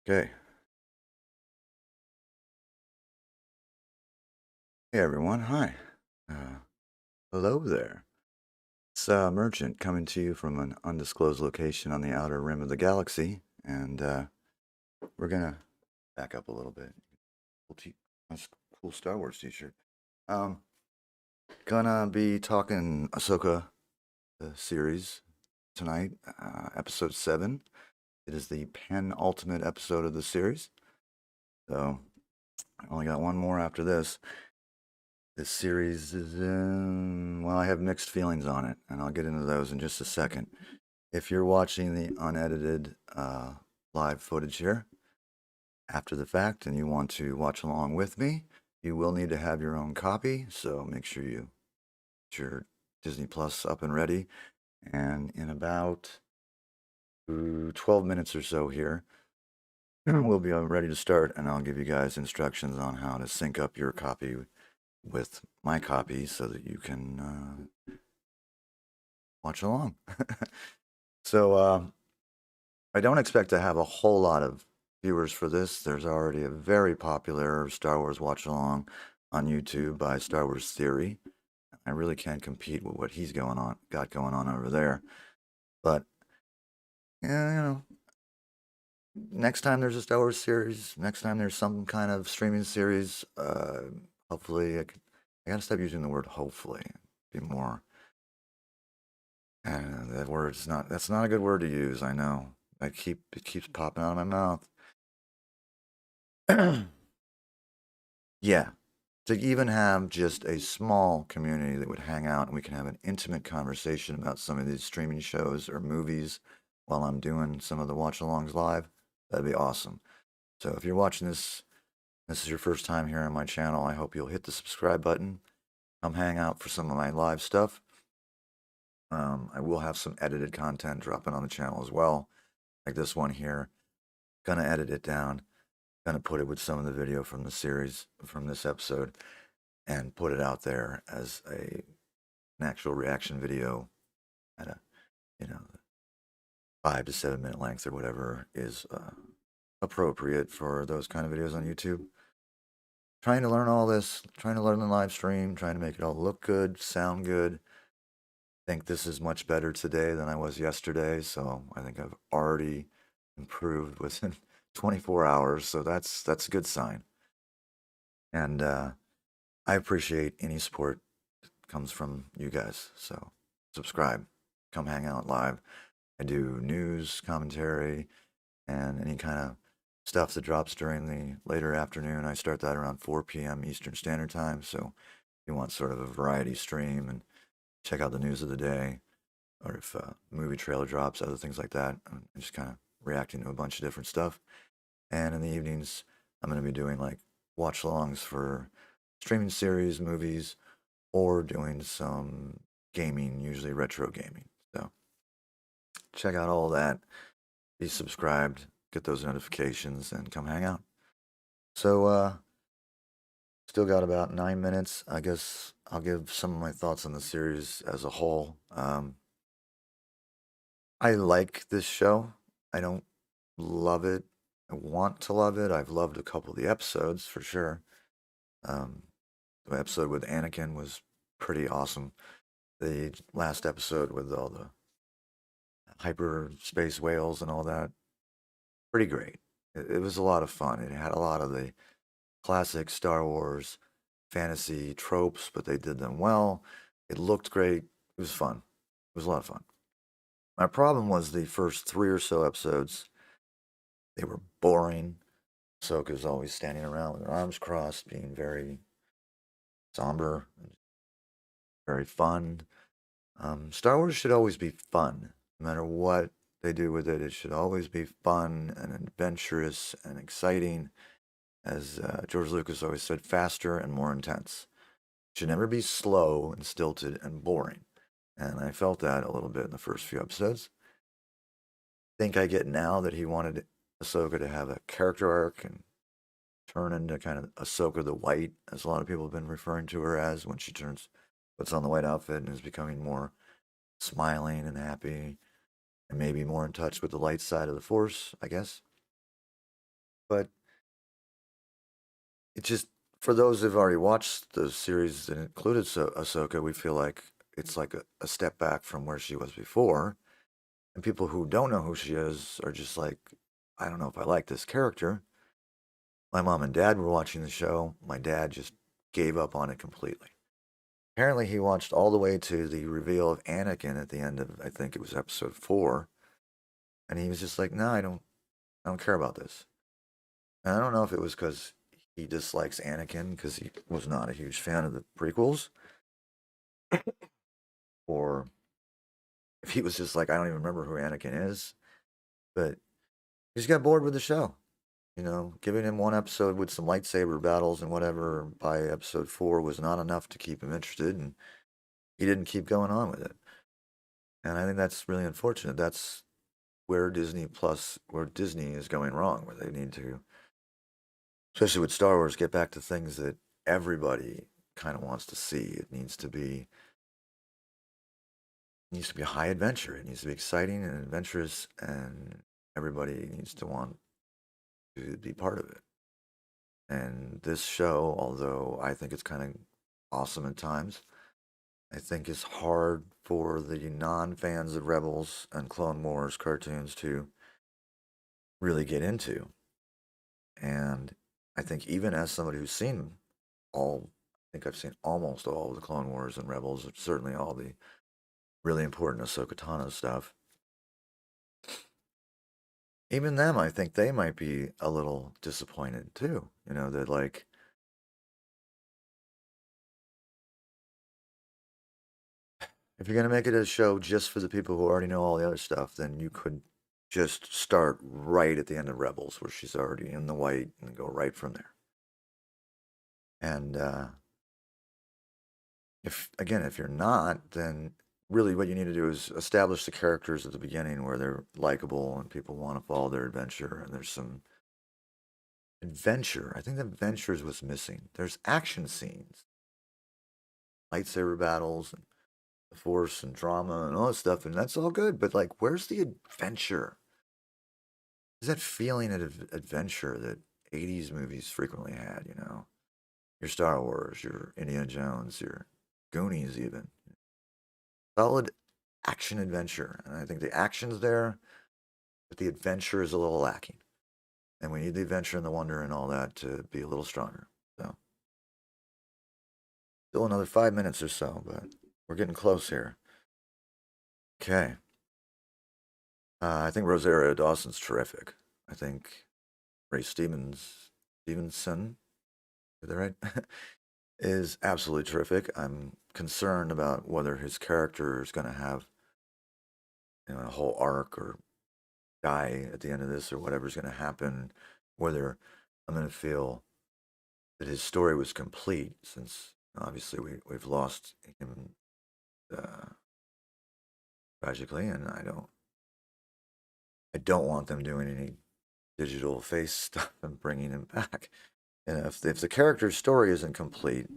Okay. Hey everyone. Hi. Uh, hello there. It's Merchant coming to you from an undisclosed location on the outer rim of the galaxy, and we're gonna back up a little bit. That's a cool Star Wars t-shirt. Um, gonna be talking Ahsoka the series tonight, episode 7. It is the penultimate episode of the series, so I only got one more after this. This series is, well, I have mixed feelings on it, and I'll get into those in just a second. If you're watching the unedited live footage here after the fact and you want to watch along with me, you will need to have your own copy, so make sure you get your Disney Plus up and ready. And in about 12 minutes or so here, we'll be ready to start, and I'll give you guys instructions on how to sync up your copy with my copy so that you can watch along. So I don't expect to have a whole lot of viewers for this. There's already a very popular Star Wars watch along on YouTube by Star Wars Theory. I really can't compete with what he's got going on over there. But yeah, next time there's a Star Wars series, next time there's some kind of streaming series, hopefully I gotta stop using the word hopefully. Be more. That word's not. That's not a good word to use. I know. It keeps popping out of my mouth. Yeah, to even have just a small community that would hang out and we can have an intimate conversation about some of these streaming shows or movies while I'm doing some of the watch alongs live, that'd be awesome. So if you're watching this is your first time here on my channel, I hope you'll hit the subscribe button. Come hang out for some of my live stuff. I will have some edited content dropping on the channel as well, like this one here. Gonna edit it down, gonna put it with some of the video from the series, from this episode, and put it out there as an actual reaction video at a, you know, 5 to 7 minute length or whatever is appropriate for those kind of videos on YouTube. Trying to learn all this, trying to learn the live stream, trying to make it all look good, sound good. I think this is much better today than I was yesterday, so I think I've already improved within 24 hours, so that's a good sign. And I appreciate any support that comes from you guys. So subscribe, come hang out live. I do news, commentary, and any kind of stuff that drops during the later afternoon. I start that around 4 p.m. Eastern Standard Time. So if you want sort of a variety stream and check out the news of the day, or if a movie trailer drops, other things like that, I'm just kind of reacting to a bunch of different stuff. And in the evenings, I'm going to be doing like watch alongs for streaming series, movies, or doing some gaming, usually retro gaming. So check out all that. Be subscribed, get those notifications, and come hang out. So, still got about 9 minutes. I guess I'll give some of my thoughts on the series as a whole. I like this show. I don't love it. I want to love it. I've loved a couple of the episodes for sure. Um, the episode with Anakin was pretty awesome. The last episode with all the hyperspace whales and all that, pretty great. It was a lot of fun. It had a lot of the classic Star Wars fantasy tropes, but they did them well. It looked great. It was fun. It was a lot of fun. My problem was the first three or so episodes. They were boring. Ahsoka's always standing around with her arms crossed, being very somber, very fun. Star Wars should always be fun, no matter what they do with it. It should always be fun and adventurous and exciting. As George Lucas always said, faster and more intense. It should never be slow and stilted and boring. And I felt that a little bit in the first few episodes. I think I get now that he wanted Ahsoka to have a character arc and turn into kind of Ahsoka the White, as a lot of people have been referring to her as when she puts on the white outfit and is becoming more smiling and happy and maybe more in touch with the light side of the Force, I guess. but it just for those who've already watched the series that included Ahsoka, we feel like it's like a step back from where she was before. And people who don't know who she is are just like, I don't know if I like this character. My mom and dad were watching the show. My dad just gave up on it completely. Apparently, he watched all the way to the reveal of Anakin at the end of, I think it was episode 4, and he was just like, "No, I don't care about this." And I don't know if it was because he dislikes Anakin because he was not a huge fan of the prequels, or if he was just like, I don't even remember who Anakin is, but he just got bored with the show. Giving him one episode with some lightsaber battles and whatever by episode 4 was not enough to keep him interested, and he didn't keep going on with it. And I think that's really unfortunate. That's where Disney is going wrong, where they need to, especially with Star Wars, get back to things that everybody kind of wants to see. It needs to be a high adventure. It needs to be exciting and adventurous, and everybody needs to want to be part of it. And this show, although I think it's kind of awesome at times, I think it's hard for the non-fans of Rebels and Clone Wars cartoons to really get into. And I think even as somebody who's seen I think I've seen almost all of the Clone Wars and Rebels, certainly all the really important Ahsoka Tano stuff. Even them, I think they might be a little disappointed too. That like if you're gonna make it a show just for the people who already know all the other stuff, then you could just start right at the end of Rebels, where she's already in the white, and go right from there. And if you're not, then really what you need to do is establish the characters at the beginning where they're likable and people want to follow their adventure, and there's some adventure. I think the adventure is what's missing. There's action scenes, lightsaber battles, and the Force and drama and all that stuff, and that's all good. But like, where's the adventure? Is that feeling of adventure that '80s movies frequently had? Your Star Wars, your Indiana Jones, your Goonies, even solid action adventure. And I think the action's there, but the adventure is a little lacking. And we need the adventure and the wonder and all that to be a little stronger. So, still another 5 minutes or so, but we're getting close here. Okay. I think Rosario Dawson's terrific. I think Ray Stevenson, is that right? Is absolutely terrific. I'm concerned about whether his character is going to have a whole arc or die at the end of this, or whatever's going to happen. Whether I'm going to feel that his story was complete, since obviously we've lost him uh, tragically, and I don't want them doing any digital face stuff and bringing him back. And if the character's story isn't complete,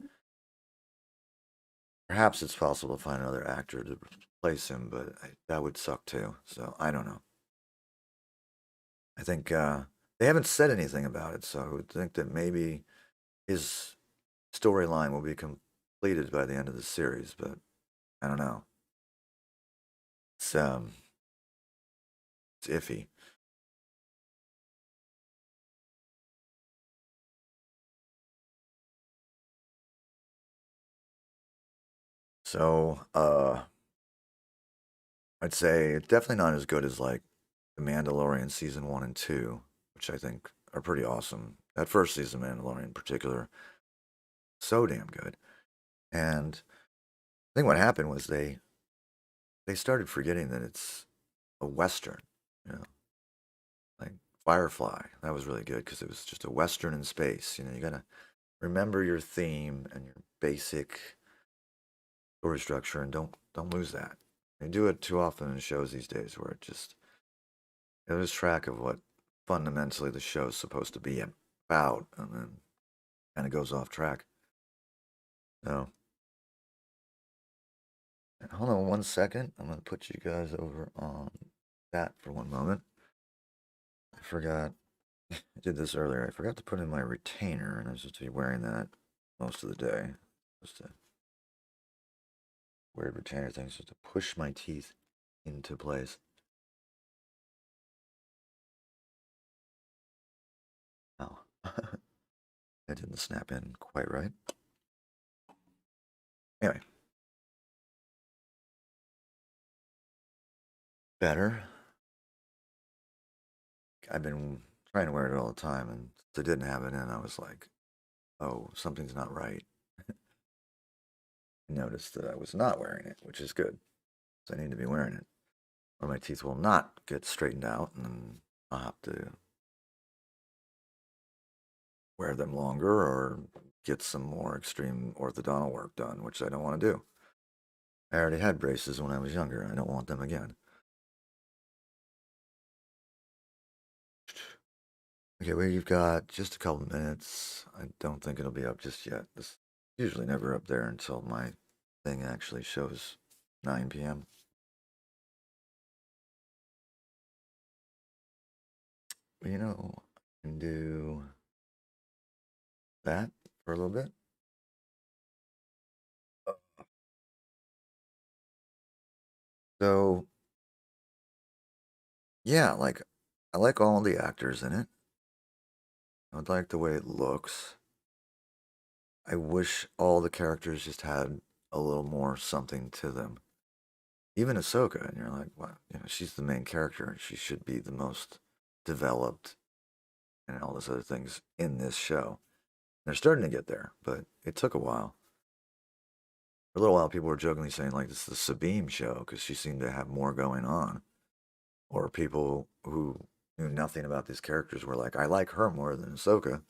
perhaps it's possible to find another actor to replace him, but that would suck too. So I don't know. I think they haven't said anything about it, so I would think that maybe his storyline will be completed by the end of the series, but I don't know. It's um, it's iffy. So I'd say it's definitely not as good as like The Mandalorian season 1 and 2, which I think are pretty awesome. That first season, of Mandalorian in particular, so damn good. And I think what happened was they started forgetting that it's a western, you know, like Firefly. That was really good because it was just a western in space. You gotta remember your theme and your basic story structure, and don't lose that. They do it too often in shows these days, where it loses track of what fundamentally the show's supposed to be about, and then kind of goes off track. So, hold on 1 second. I'm gonna put you guys over on that for one moment. I forgot. I did this earlier. I forgot to put in my retainer, and I'm supposed to be wearing that most of the day. Just a weird retainer thing, just to push my teeth into place. Oh, that didn't snap in quite right. Anyway, better. I've been trying to wear it all the time, and since I didn't have it in, I was like, oh, something's not right. I noticed that I was not wearing it, which is good. So I need to be wearing it, or my teeth will not get straightened out, and then I'll have to wear them longer or get some more extreme orthodontal work done, which I don't want to do. I already had braces when I was younger. I don't want them again. Okay, well, you've got just a couple minutes. I don't think it'll be up just yet. This is usually never up there until my thing actually shows 9 p.m. But I can do that for a little bit. So, yeah, like I like all the actors in it. I would like the way it looks. I wish all the characters just had a little more something to them. Even Ahsoka, and you're like, what? She's the main character. She should be the most developed and all those other things in this show. They're starting to get there, but it took a while. For a little while, people were jokingly saying like this is the Sabine show because she seemed to have more going on. Or people who knew nothing about these characters were like, I like her more than Ahsoka.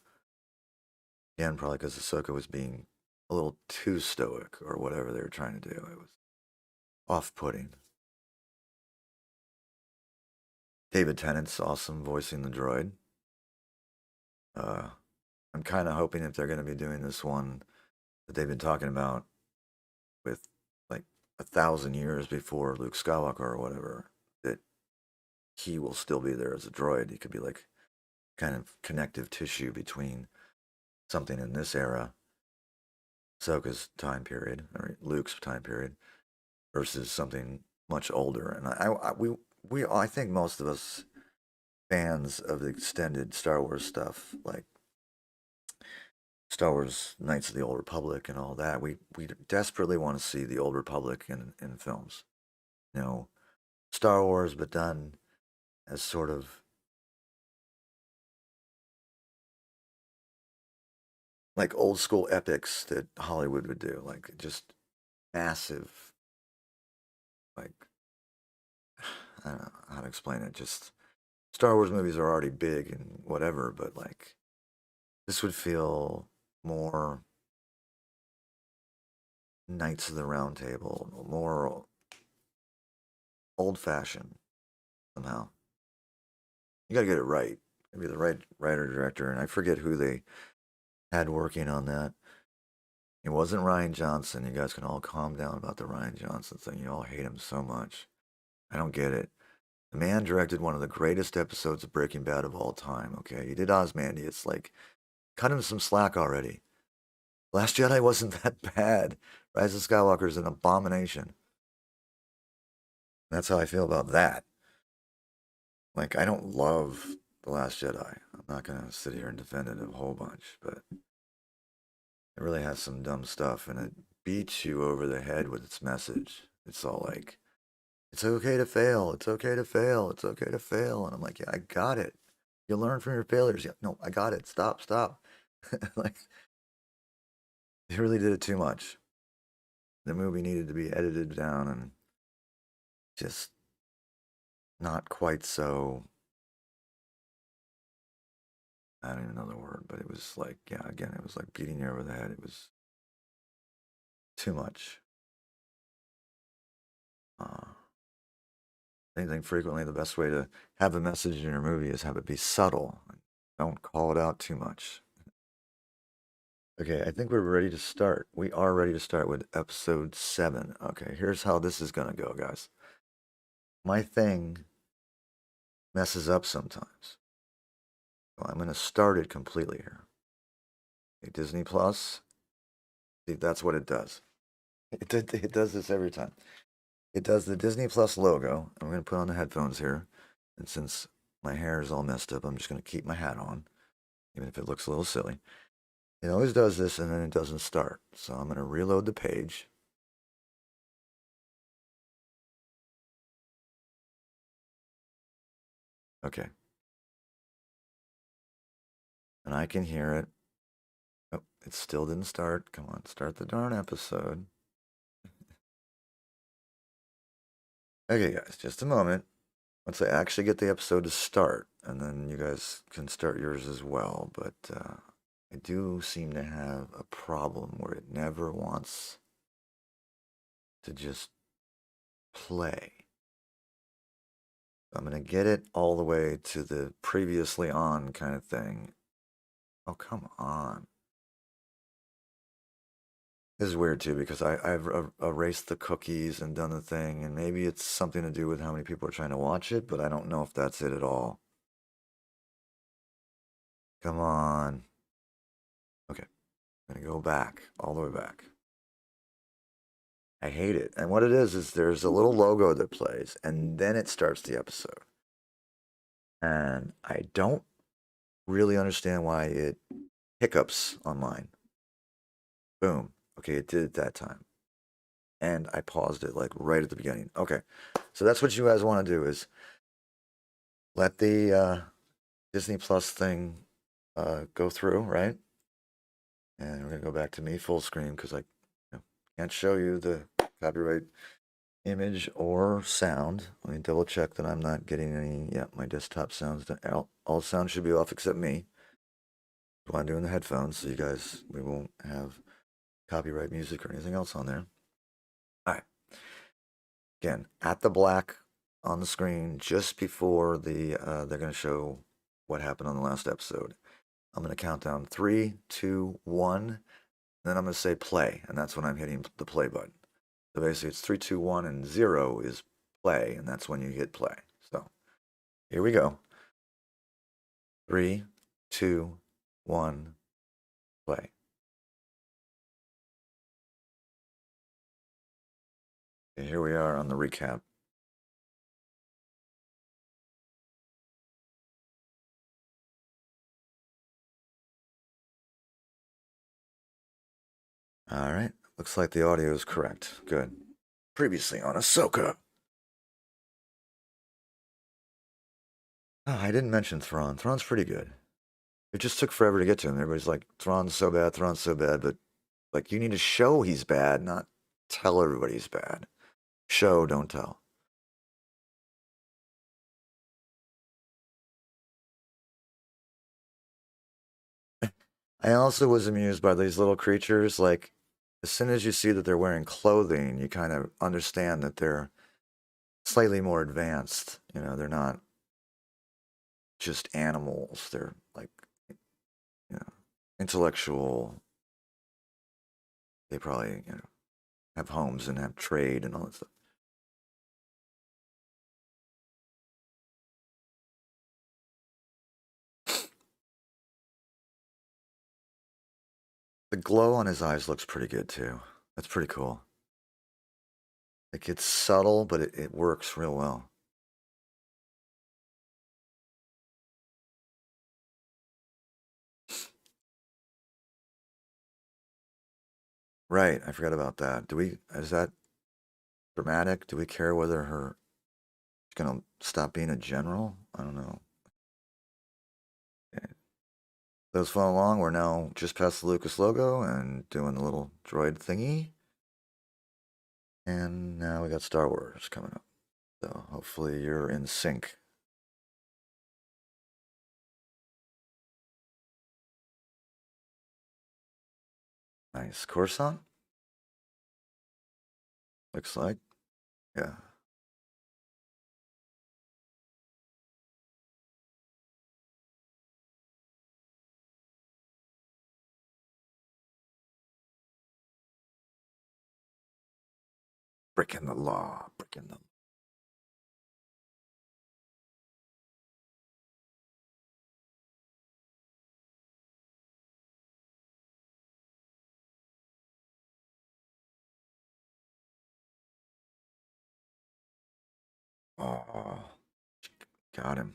Again, probably because Ahsoka was being a little too stoic or whatever they were trying to do. It was off-putting. David Tennant's awesome voicing the droid. Uh, I'm kind of hoping if they're going to be doing this one that they've been talking about with like 1,000 years before Luke Skywalker or whatever, that he will still be there as a droid. He could be like kind of connective tissue between something in this era, Ahsoka's time period, or Luke's time period, versus something much older. And I think most of us fans of the extended Star Wars stuff, like Star Wars Knights of the Old Republic and all that, we desperately want to see the Old Republic in films. You know, Star Wars, but done as sort of like old school epics that Hollywood would do, like just massive, like I don't know how to explain it. Just Star Wars movies are already big and whatever, but like this would feel more Knights of the Round Table, more old fashioned somehow. You got to get it right. Maybe the right writer director, and I forget who they had working on that. It wasn't Ryan Johnson. You guys can all calm down about the Ryan Johnson thing. You all hate him so much. I don't get it. The man directed one of the greatest episodes of Breaking Bad of all time. Okay, he did Ozymandias. Like, cut him some slack already. Last Jedi wasn't that bad. Rise of Skywalker is an abomination. That's how I feel about that. Like, I don't love The Last Jedi. I'm not gonna sit here and defend it a whole bunch, but it really has some dumb stuff, and it beats you over the head with its message. It's all like, it's okay to fail. It's okay to fail. It's okay to fail. And I'm like, yeah, I got it. You learn from your failures. Yeah, no, I got it. Stop, stop. Like, they really did it too much. The movie needed to be edited down and just not quite so. I don't even know the word, but it was like, yeah, again, it was like beating you over the head. It was too much. Uh, I think frequently the best way to have a message in your movie is have it be subtle. Don't call it out too much. Okay, I think we're ready to start. We are ready to start with episode 7. Okay, here's how this is going to go, guys. My thing messes up sometimes. So I'm going to start it completely here. Okay, Disney Plus. See, that's what it does. It does this every time. It does the Disney Plus logo. I'm going to put on the headphones here. And since my hair is all messed up, I'm just going to keep my hat on, even if it looks a little silly. It always does this and then it doesn't start. So I'm going to reload the page. Okay. And I can hear it. Oh, it still didn't start. Come on, start the darn episode. Okay, guys, just a moment. Once I actually get the episode to start, and then you guys can start yours as well. But I do seem to have a problem where it never wants to just play. I'm going to get it all the way to the previously on kind of thing. Oh, come on. This is weird too because I've erased the cookies and done the thing, and maybe it's something to do with how many people are trying to watch it, but I don't know if that's it at all. Come on. Okay, I'm gonna go back, all the way back. I hate it. And what it is there's a little logo that plays, and then it starts the episode. And I don't really understand why it hiccups on mine. Boom. Okay, it did it that time. And I paused it like right at the beginning. Okay, so that's what you guys want to do is let the Disney Plus thing go through, right? And we're gonna go back to me full screen because can't show you the copyright image or sound. Let me double check that I'm not getting any. Yeah, my desktop sounds. All sound should be off except me. While I'm doing the headphones, so you guys, we won't have copyright music or anything else on there. All right. Again, at the black on the screen just before they're going to show what happened on the last episode. I'm going to count down 3, 2, 1. Then I'm going to say play, and that's when I'm hitting the play button. So basically, it's 3, 2, 1, and 0 is play, and that's when you hit play. So here we go. 3, 2, 1, play. And here we are on the recap. All right. Looks like the audio is correct. Good. Previously on Ahsoka. Oh, I didn't mention Thrawn. Thrawn's pretty good. It just took forever to get to him. Everybody's like, Thrawn's so bad, Thrawn's so bad. But, like, you need to show he's bad, not tell everybody he's bad. Show, don't tell. I also was amused by these little creatures. Like, as soon as you see that they're wearing clothing, you kind of understand that they're slightly more advanced. You know, they're not just animals. They're like, you know, intellectual. They probably, have homes and have trade and all that stuff. The glow on his eyes looks pretty good too. That's pretty cool. Like it's subtle, but it works real well. Right, I forgot about that. Is that dramatic? Do we care whether she's gonna stop being a general? I don't know. Okay. Those follow along, we're now just past the Lucas logo and doing the little droid thingy. And now we got Star Wars coming up. So hopefully you're in sync. Nice. Coruscant? Looks like. Yeah. Breaking the law. Breaking the Oh, got him.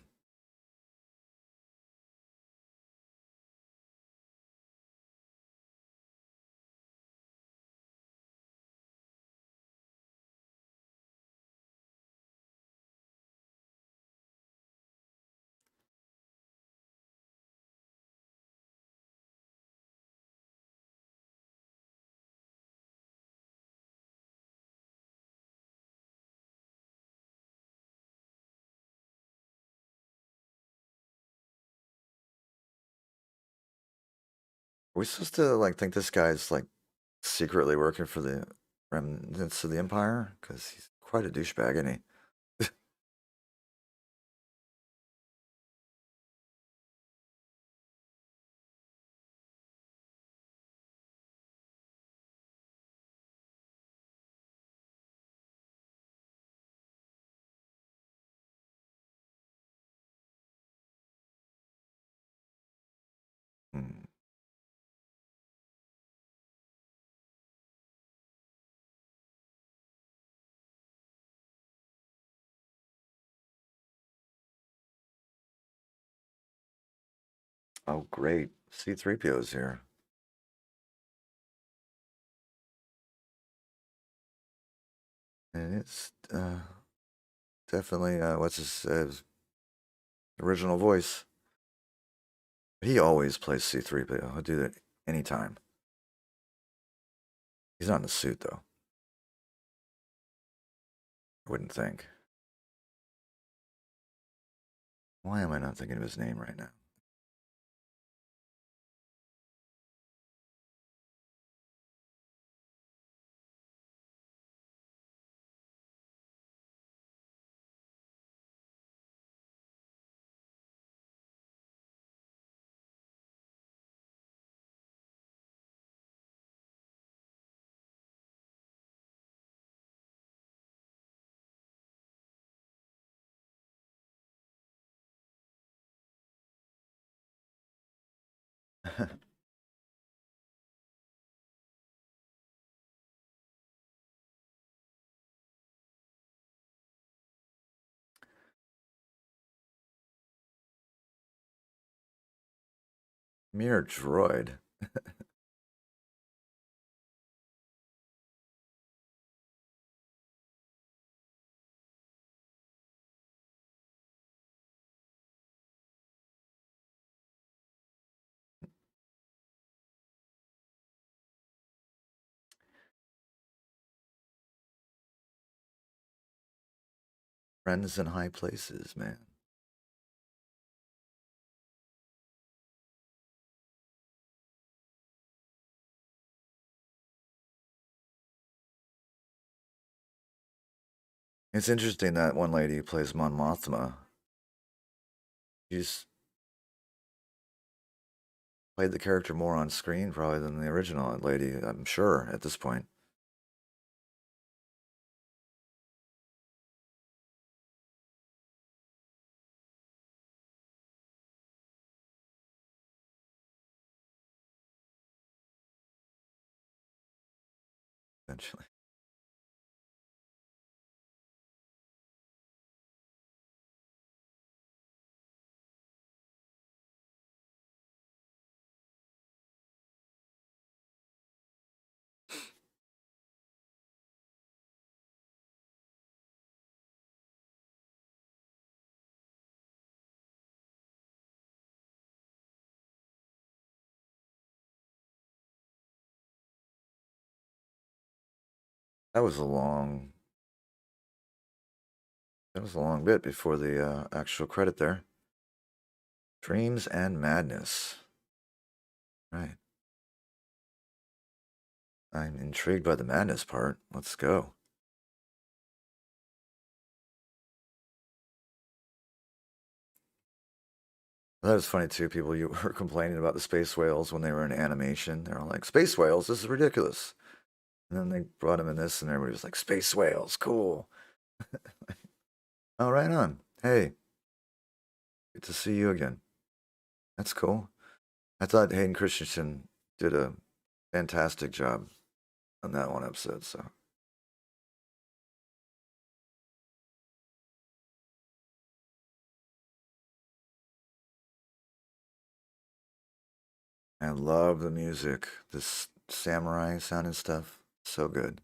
Are we supposed to like think this guy's like secretly working for the remnants of the Empire? Because he's quite a douchebag, isn't he? Hmm. Oh, great. C-3PO's here. And it's definitely what's his original voice. He always plays C-3PO. He'll do that anytime. He's not in a suit though. I wouldn't think. Why am I not thinking of his name right now? Mere droid. Friends in high places, man. It's interesting that one lady who plays Mon Mothma, she's played the character more on screen probably than the original lady, I'm sure, at this point. Eventually. That was a long that was a long bit before the actual credit there. Dreams and Madness. Right. I'm intrigued by the madness part. Let's go. That was funny too. People you were complaining about the space whales when they were in animation. They were like, "Space whales, this is ridiculous." And then they brought them in this, and everybody was like, "Space whales, cool." Oh, right on. Hey, good to see you again. That's cool. I thought Hayden Christensen did a fantastic job on that one episode. So I love the music. This samurai sounding stuff. So good.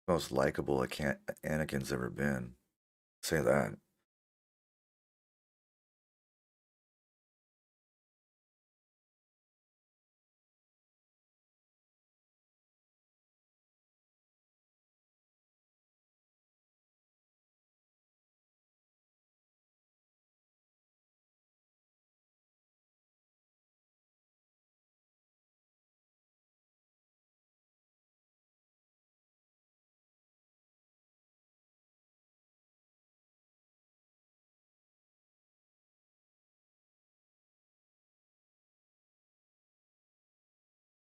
Most likable Anakin's ever been. Say that.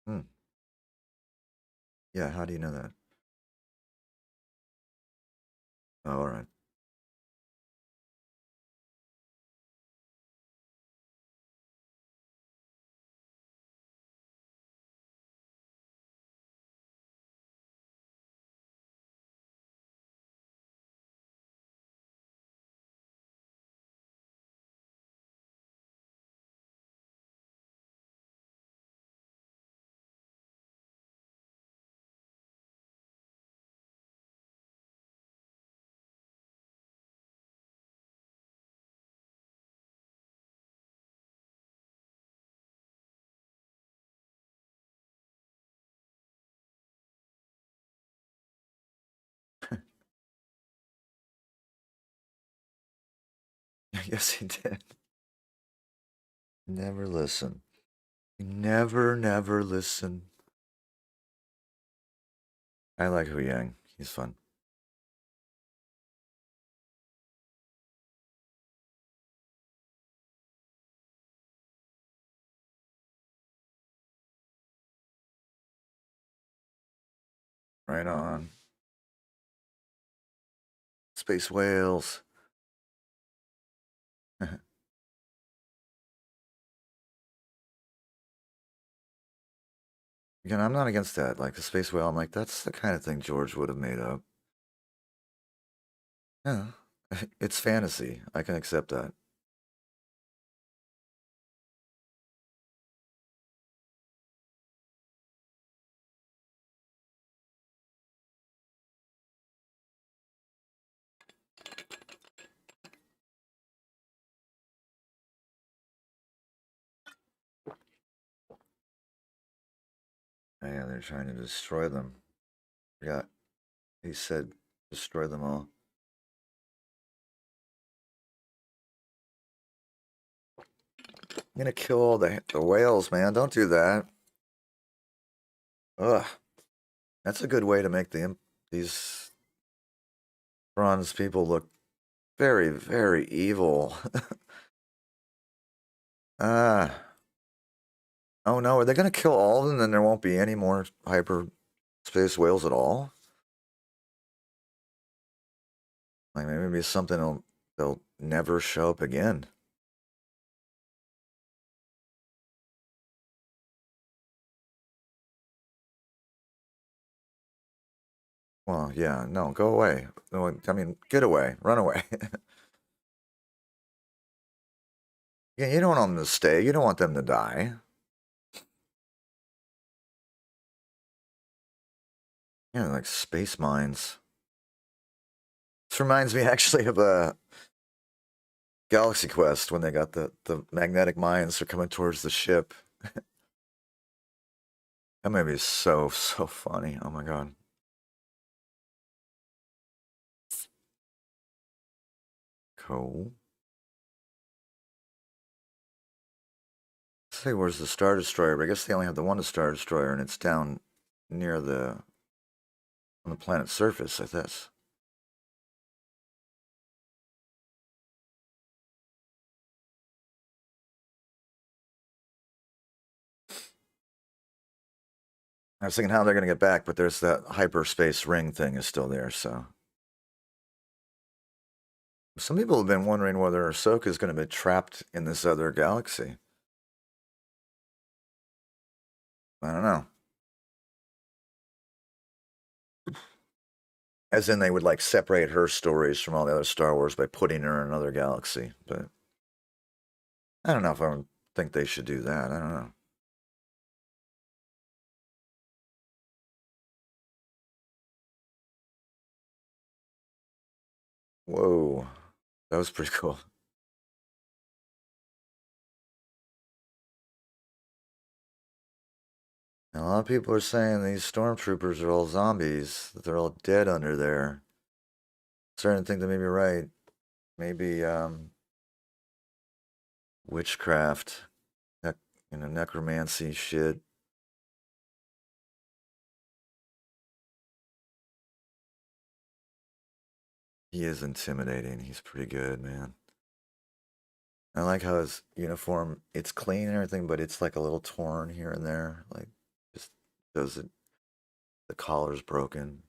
Hmm. Yeah, how do you know that? Oh, all right. Yes, he did. Never listen. Never listen. I like Hu Yang. He's fun. Right on. Space whales. Again, I'm not against that. Like the space whale, I'm like, that's the kind of thing George would have made up. Yeah. It's fantasy. I can accept that. Yeah, they're trying to destroy them. Yeah, he said destroy them all. I'm gonna kill all the whales, man. Don't do that. Ugh. That's a good way to make these bronze people look very evil. Ah. Oh no, are they gonna kill all of them? Then there won't be any more hyper space whales at all? Like maybe something they'll never show up again. Well, yeah, no, go away. No, I mean, get away, run away. Yeah, you don't want them to stay. You don't want them to die. Yeah, like space mines. This reminds me actually of Galaxy Quest when they got the magnetic mines are coming towards the ship. That movie is so funny. Oh my god. Cool. Say, where's the Star Destroyer? But I guess they only have the one Star Destroyer, and it's down near on the planet's surface, I guess. I was thinking how they're going to get back, but there's that hyperspace ring thing is still there. So some people have been wondering whether Ahsoka is going to be trapped in this other galaxy. I don't know. As in, they would like separate her stories from all the other Star Wars by putting her in another galaxy. But I don't know if I would think they should do that. I don't know. Whoa, that was pretty cool. And a lot of people are saying these stormtroopers are all zombies, that they're all dead under there. Starting to think that maybe right. Maybe witchcraft, necromancy shit. He is intimidating. He's pretty good, man. I like how his uniform, it's clean and everything, but it's like a little torn here and there. Like, just does it, the collar's broken.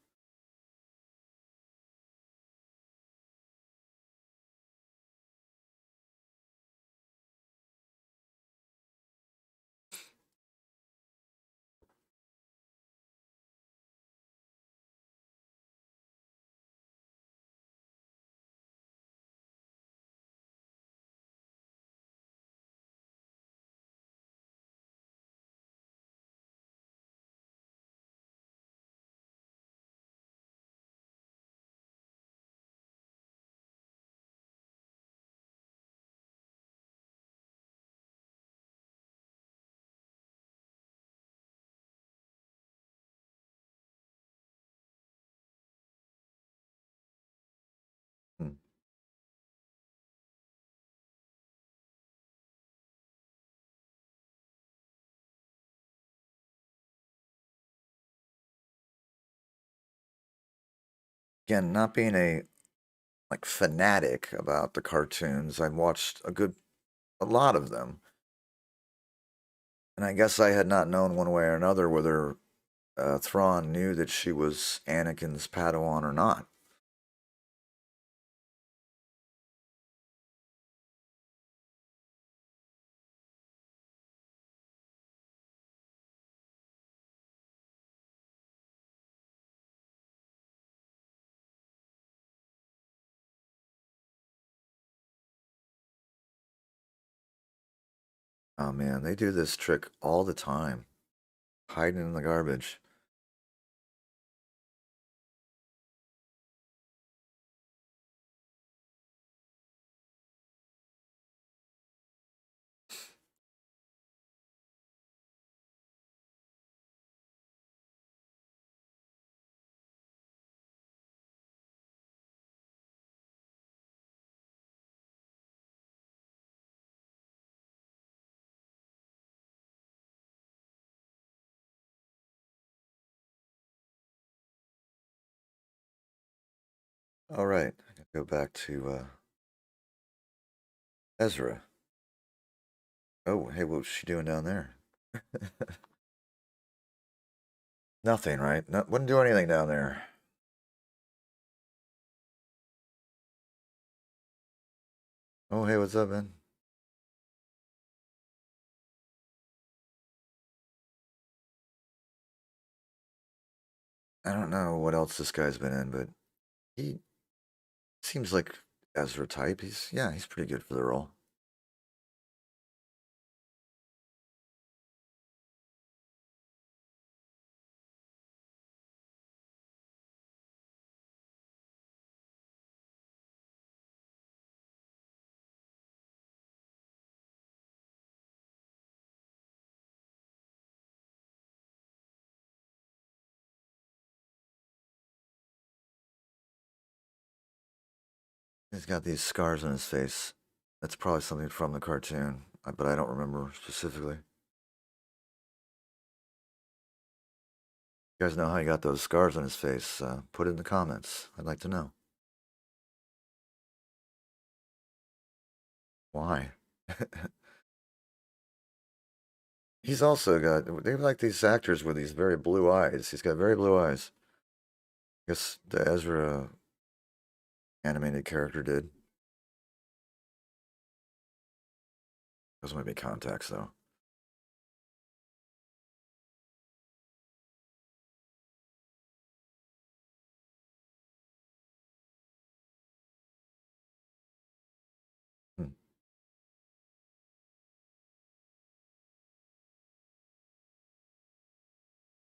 Hmm. Again, not being a like fanatic about the cartoons, I watched a lot of them, and I guess I had not known one way or another whether Thrawn knew that she was Anakin's Padawan or not. Oh man, they do this trick all the time, hiding in the garbage. All right, I can go back to Ezra. Oh, hey, what's she doing down there? Nothing, right? No, wouldn't do anything down there. Oh, hey, what's up, man? I don't know what else this guy's been in, but he seems like Ezra type. Yeah, he's pretty good for the role. He's got these scars on his face. That's probably something from the cartoon, but I don't remember specifically. You guys know how he got those scars on his face? Put it in the comments. I'd like to know. Why? He's also got, they like these actors with these very blue eyes. He's got very blue eyes. I guess the Ezra animated character did. Those might be contacts, though. Hmm.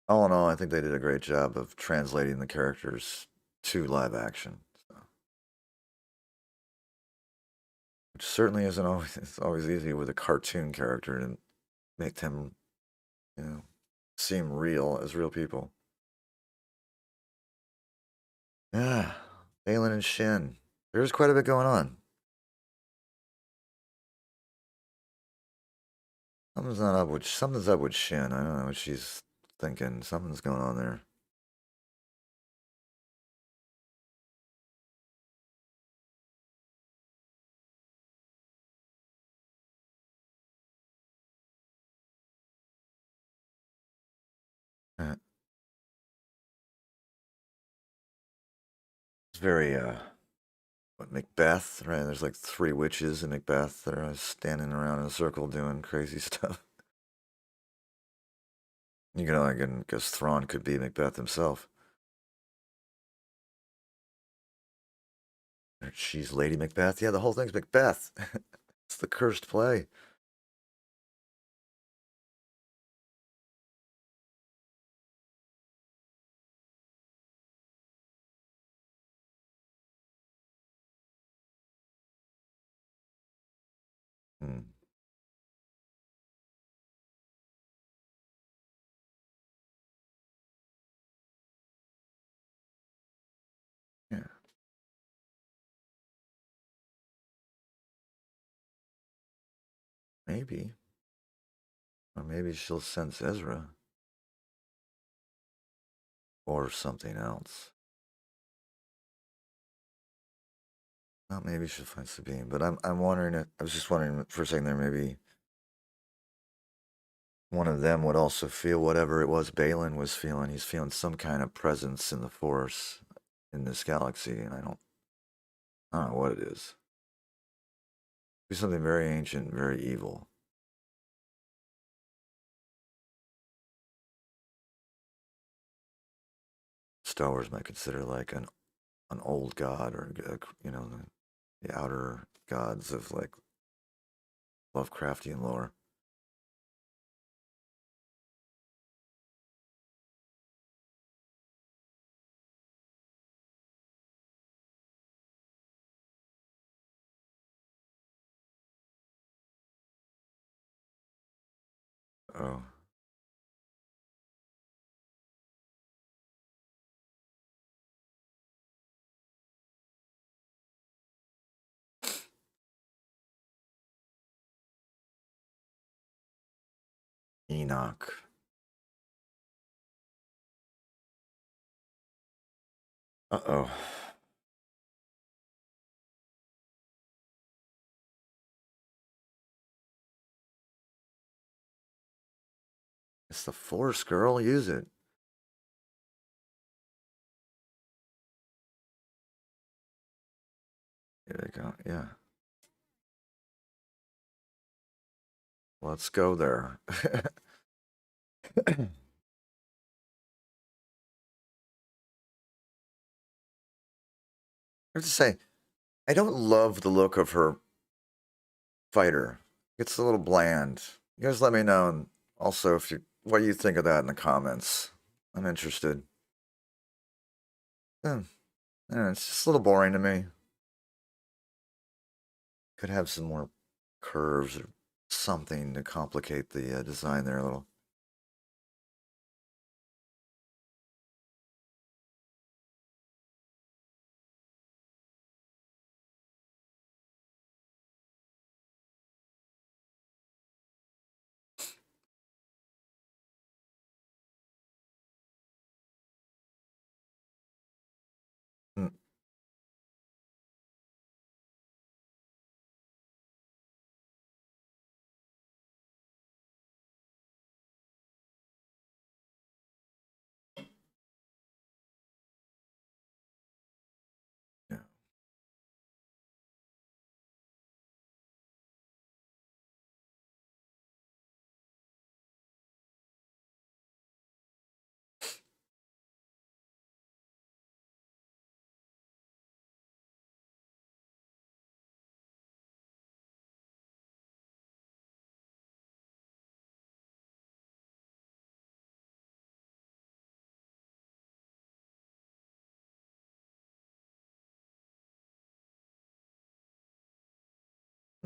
All in all, I think they did a great job of translating the characters to live action. So, which certainly isn't always, it's always easy with a cartoon character to make them, you know, seem real as real people. Yeah, Balin and Shin. There's quite a bit going on. Something's up with Shin. I don't know what she's thinking. Something's going on there. Uh, It's very what, Macbeth, right? There's like three witches in Macbeth that are standing around in a circle doing crazy stuff. You can only guess Thrawn could be Macbeth himself. Or she's Lady Macbeth. Yeah, the whole thing's Macbeth. It's the cursed play. Hmm. Yeah, maybe. Or maybe she'll sense Ezra or something else. Well, maybe she'll find Sabine, but I'm wondering. I was just wondering for a second there. Maybe one of them would also feel whatever it was Balin was feeling. He's feeling some kind of presence in the Force in this galaxy, and I don't know what it is. Be something very ancient, very evil. Star Wars might consider like an old god, or the outer gods of like Lovecraftian lore. Oh, Enoch. Uh-oh. It's the Force, girl. Use it. Here they go. Yeah. Let's go there. I have to say, I don't love the look of her fighter. It's a little bland. You guys let me know, and also if you what you think of that in the comments. I'm interested. Yeah, yeah, it's just a little boring to me. Could have some more curves or something to complicate the design there a little. Mm,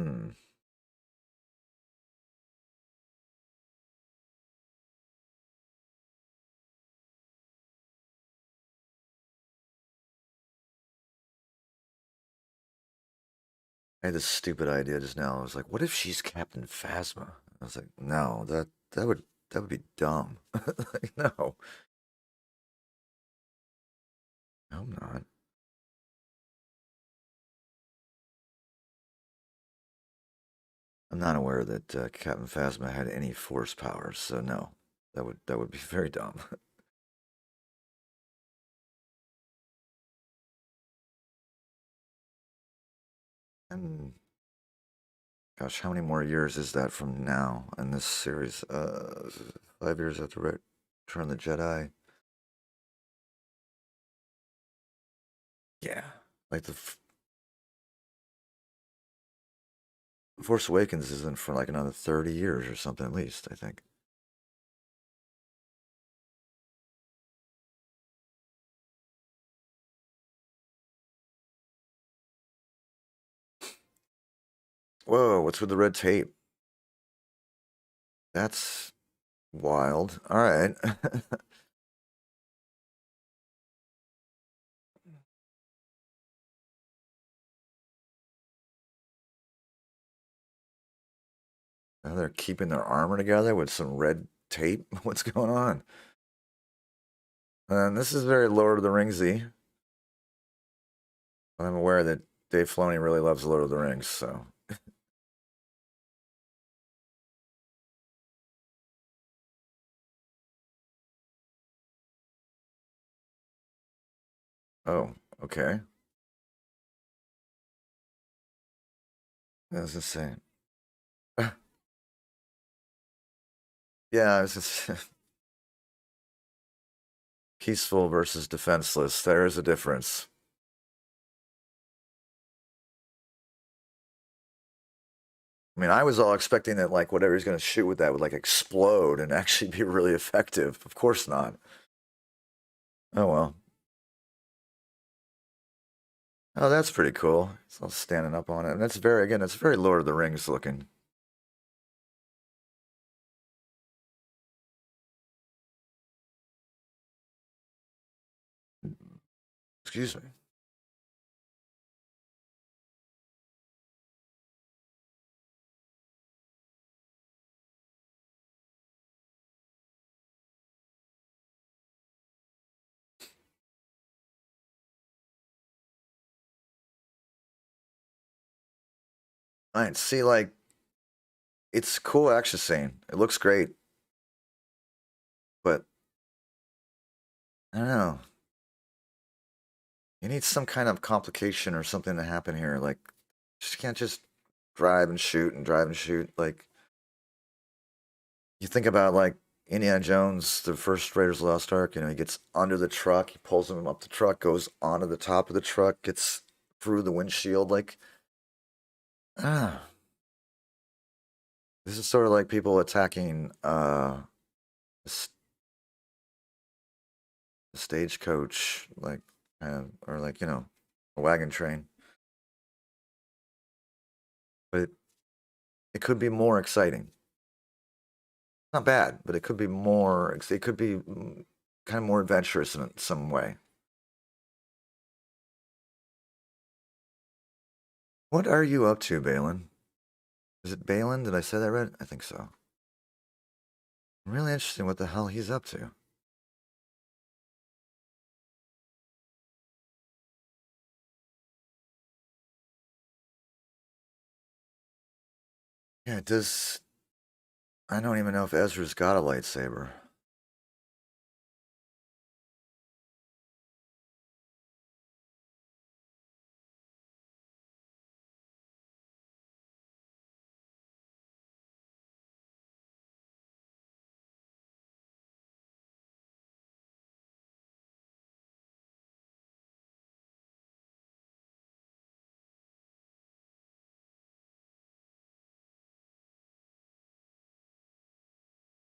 Hmm. I had this stupid idea just now. I was like, what if she's Captain Phasma? I was like, no, that would be dumb. Like, no, I'm not. I'm not aware that Captain Phasma had any force powers, so no, that would be very dumb. And gosh, how many more years is that from now in this series? 5 years after Return of the Jedi. Yeah, like Force Awakens isn't for like another 30 years or something at least. I think. Whoa, what's with the red tape? That's wild. All right. Now they're keeping their armor together with some red tape. What's going on? And this is very Lord of the Ringsy. I'm aware that Dave Filoni really loves Lord of the Rings, so oh, okay. I was just saying. Yeah, I was just peaceful versus defenseless. There is a difference. I mean, I was all expecting that like whatever he's going to shoot with that would like explode and actually be really effective. Of course not. Oh well. Oh, that's pretty cool. It's all standing up on it. And that's very, again, it's very Lord of the Rings looking. Excuse me. I see, like, it's a cool action scene. It looks great, but I don't know. You need some kind of complication or something to happen here. Like, you can't just drive and shoot and drive and shoot. Like, you think about, like, Indiana Jones, the first Raiders of the Lost Ark, he gets under the truck, he pulls him up the truck, goes onto the top of the truck, gets through the windshield. Like, ah, this is sort of like people attacking s- a stagecoach, like, or like, a wagon train. But it could be more exciting. Not bad, but it could be more. It could be kind of more adventurous in some way. What are you up to, Balin? Is it Balin? Did I say that right? I think so. Really interesting what the hell he's up to. Yeah, it does. I don't even know if Ezra's got a lightsaber.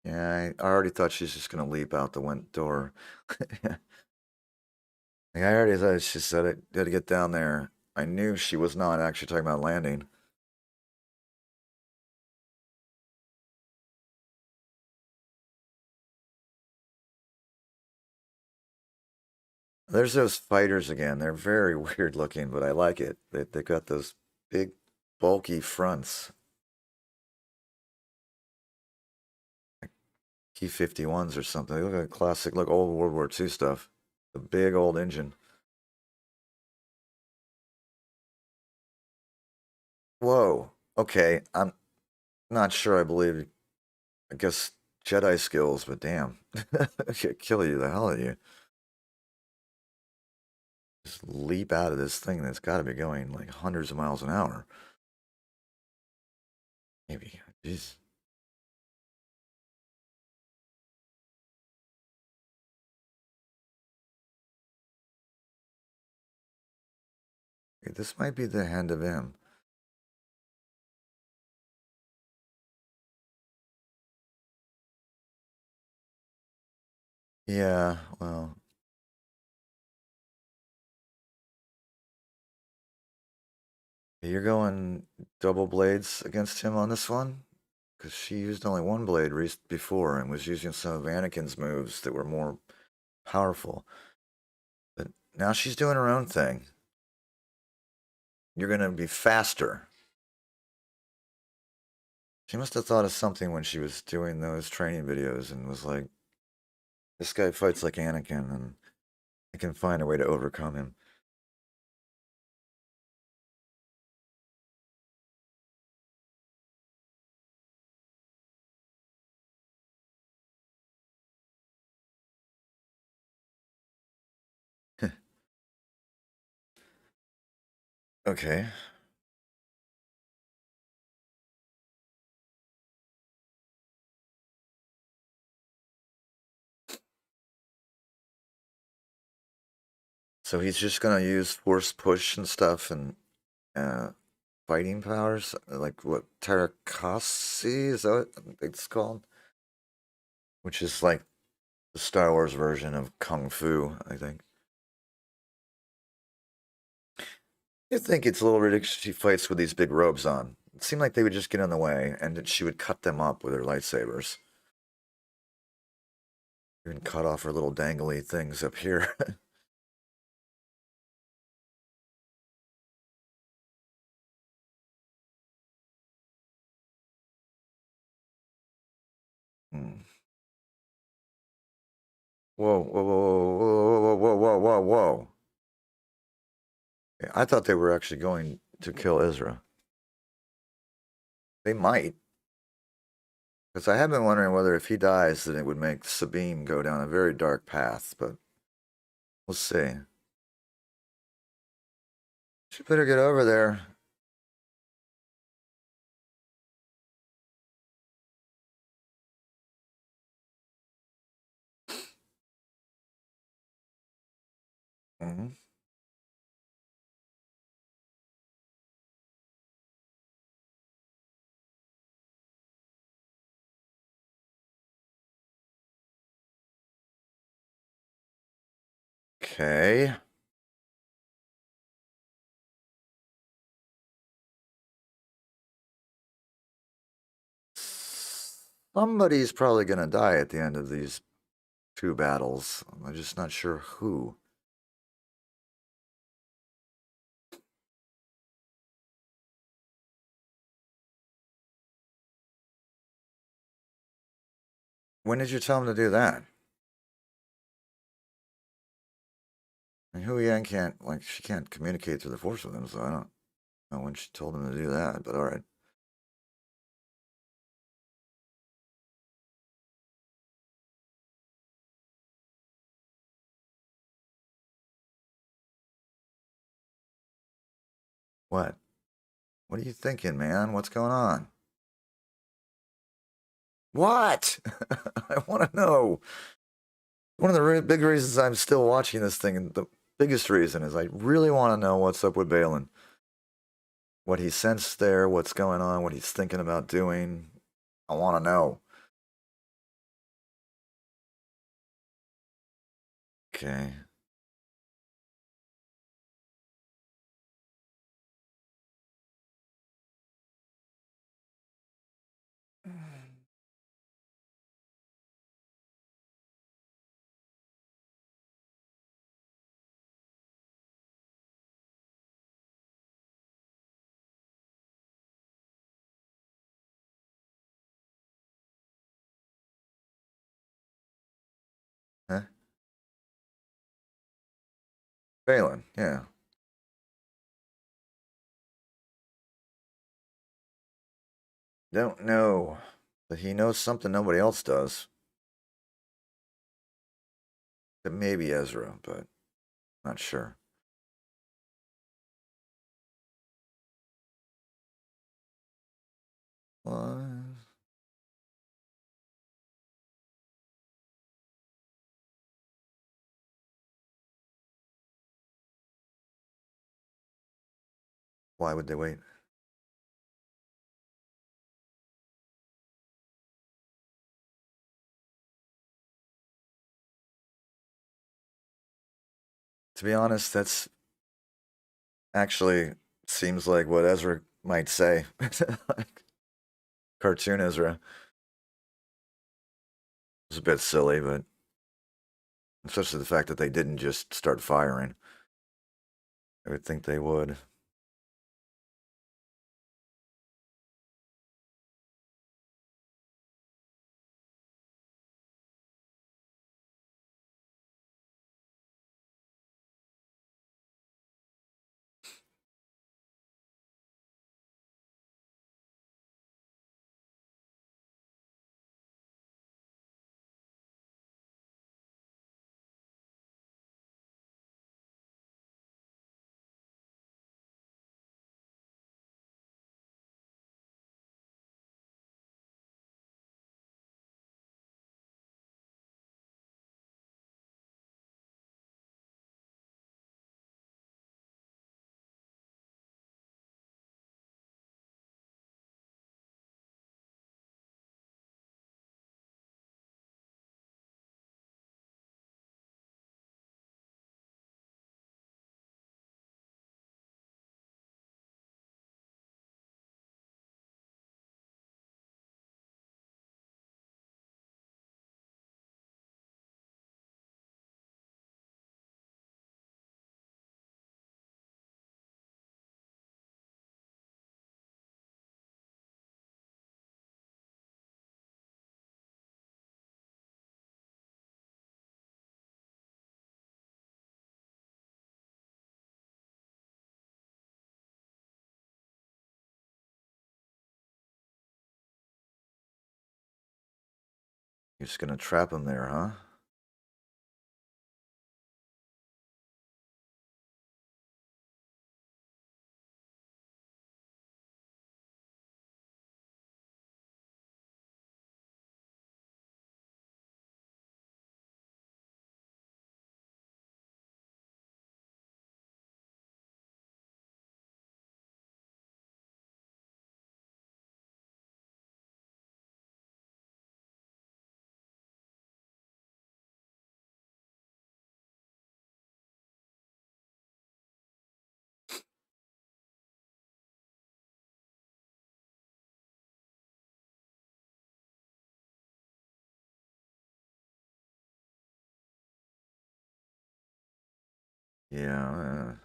Yeah, I already thought she's just gonna leap out the door. Like, I already thought she said it. Got to get down there. I knew she was not actually talking about landing. There's those fighters again. They're very weird looking, but I like it. They got those big, bulky fronts. T-51s or something. They look like classic, like old World War II stuff. The big old engine. Whoa. Okay, I'm not sure I believe. I guess Jedi skills, but damn, could kill you the hell out of you. Just leap out of this thing that's got to be going like hundreds of miles an hour. Maybe. Jeez. Okay, this might be the end of him. Yeah, well, you're going double blades against him on this one? Because she used only one blade before and was using some of Anakin's moves that were more powerful. But now she's doing her own thing. You're going to be faster. She must have thought of something when she was doing those training videos and was like, this guy fights like Anakin and I can find a way to overcome him. Okay. So he's just going to use force push and stuff and uh, fighting powers? Like what, Tarakasi? Is that what it's called? Which is like the Star Wars version of Kung Fu, I think. I think it's a little ridiculous she fights with these big robes on. It seemed like they would just get in the way and that she would cut them up with her lightsabers. Even cut off her little dangly things up here. Hmm. Whoa, whoa, whoa, whoa, whoa, whoa, whoa, whoa, whoa. I thought they were actually going to kill Ezra. They might. Because I have been wondering whether if he dies, then it would make Sabine go down a very dark path, but we'll see. She better get over there. Mhm. Okay. Somebody's probably going to die at the end of these two battles. I'm just not sure who. When did you tell him to do that? And Hu Yang can't, like, she can't communicate through the Force with him, so I don't know when she told him to do that, but alright. What? What are you thinking, man? What's going on? What? I want to know. One of the big reasons I'm still watching this thing, and the biggest reason is I really want to know what's up with Balin. What he sensed there, what's going on, what he's thinking about doing. I want to know. Okay. Phelan, yeah. Don't know. But he knows something nobody else does. It may be Ezra, but not sure. What? Why would they wait? To be honest, that's actually seems like what Ezra might say. Like cartoon Ezra. It's a bit silly, but especially the fact that they didn't just start firing. I would think they would. You're just gonna trap him there, huh? Yeah.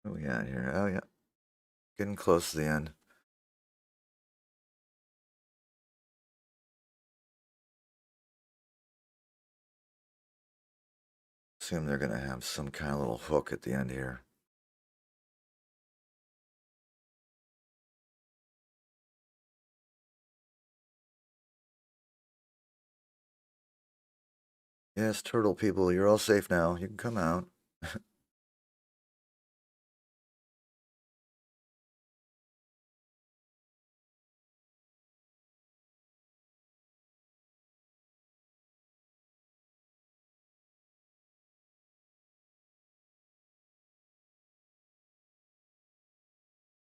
What we got here? Oh yeah, getting close to the end. Assume they're gonna have some kind of little hook at the end here. Yes, turtle people, you're all safe now. You can come out.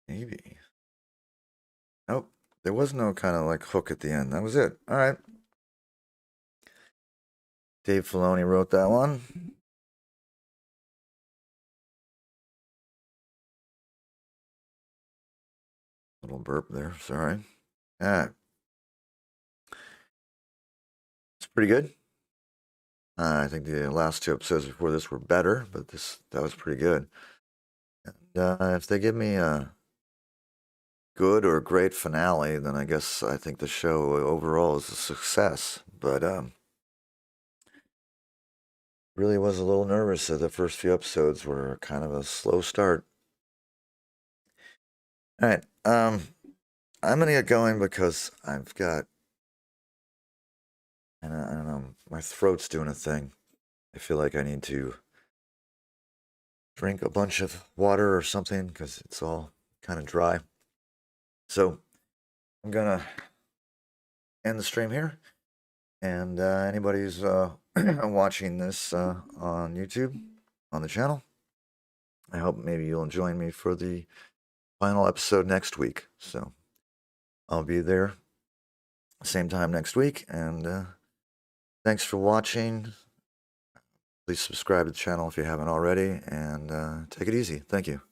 Maybe. Nope. There was no kind of like hook at the end. That was it. All right. Dave Filoni wrote that one. Little burp there. Sorry. All right. It's pretty good. I think the last two episodes before this were better, but that was pretty good. And if they give me a good or great finale, then I guess I think the show overall is a success. But really was a little nervous that the first few episodes were kind of a slow start. All right, I'm gonna get going because I've got, and I don't know, my throat's doing a thing. I feel like I need to drink a bunch of water or something because it's all kind of dry. So I'm gonna end the stream here. And anybody who's watching this on YouTube, on the channel, I hope maybe you'll join me for the final episode next week. So I'll be there same time next week. And thanks for watching. Please subscribe to the channel if you haven't already. And take it easy. Thank you.